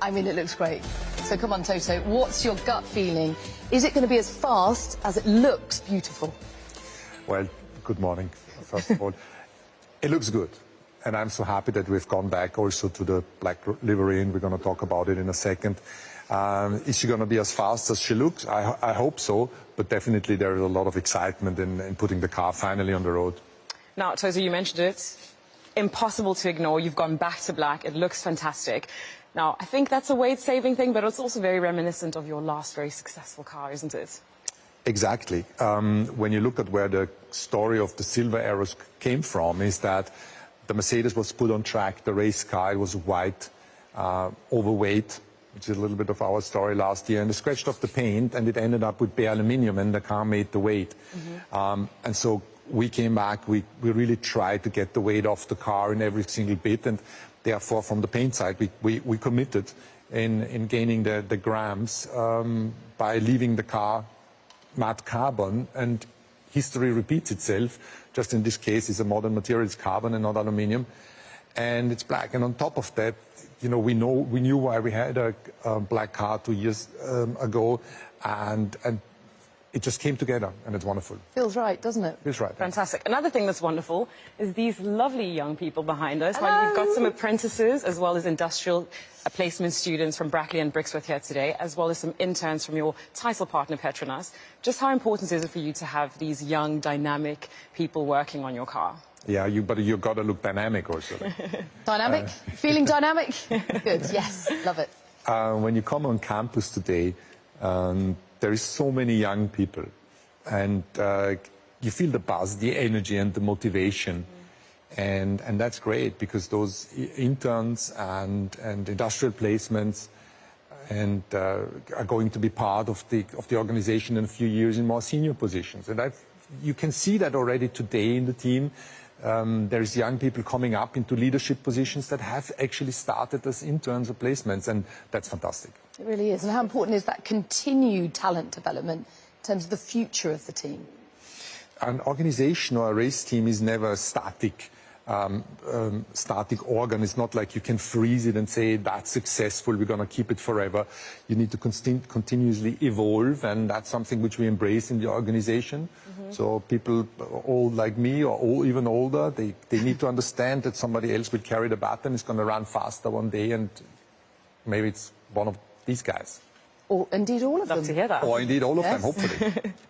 I mean, it looks great. So come on, Toto, what's your gut feeling? Is it going to be as fast as it looks beautiful? Well, good morning, first of all. It looks good. And I'm so happy that we've gone back also to the black livery, and we're going to talk about it in a second. Is she going to be as fast as she looks? I hope so, but definitely there is a lot of excitement in putting the car finally on the road. Now, Toto, you mentioned it. Impossible to ignore. You've gone back to black. It looks fantastic. Now, I think that's a weight-saving thing, but it's also very reminiscent of your last very successful car, isn't it? Exactly. When you look at where the story of the silver arrows came from, is that the Mercedes was put on track, the race car, it was white, overweight, which is a little bit of our story last year, and they scratched off the paint, and it ended up with bare aluminium, and the car made the weight. And so we came back, we really tried to get the weight off the car in every single bit, and therefore from the paint side we committed in gaining the grams by leaving the car matte carbon, and history repeats itself. Just in this case, it's a modern material, it's carbon and not aluminium, and it's black. And on top of that, you know, we knew why we had a black car 2 years ago, and it just came together, and it's wonderful. Feels right, doesn't it? Feels right. Fantastic. Another thing that's wonderful is these lovely young people behind us. Well, you've got some apprentices as well as industrial placement students from Brackley and Brixworth here today, as well as some interns from your title partner, Petronas. Just how important is it for you to have these young, dynamic people working on your car? Yeah, but you've got to look dynamic also. Dynamic? Feeling dynamic? Good, yes, love it. When you come on campus today, there is so many young people, and you feel the buzz, the energy and the motivation. And that's great, because those interns and industrial placements are going to be part of the organization in a few years in more senior positions. And you can see that already today in the team. There's young people coming up into leadership positions that have actually started as interns or placements, and that's fantastic. It really is. And how important is that continued talent development in terms of the future of the team? An organization or a race team is never a static organ. It's not like you can freeze it and say that's successful, we're going to keep it forever. You need to continuously evolve, and that's something which we embrace in the organization. So people old like me, or even older, they need to understand that somebody else will carry the baton, is going to run faster one day, and maybe it's one of these guys. Or indeed all of them. Love to hear that. Or indeed all of them, hopefully.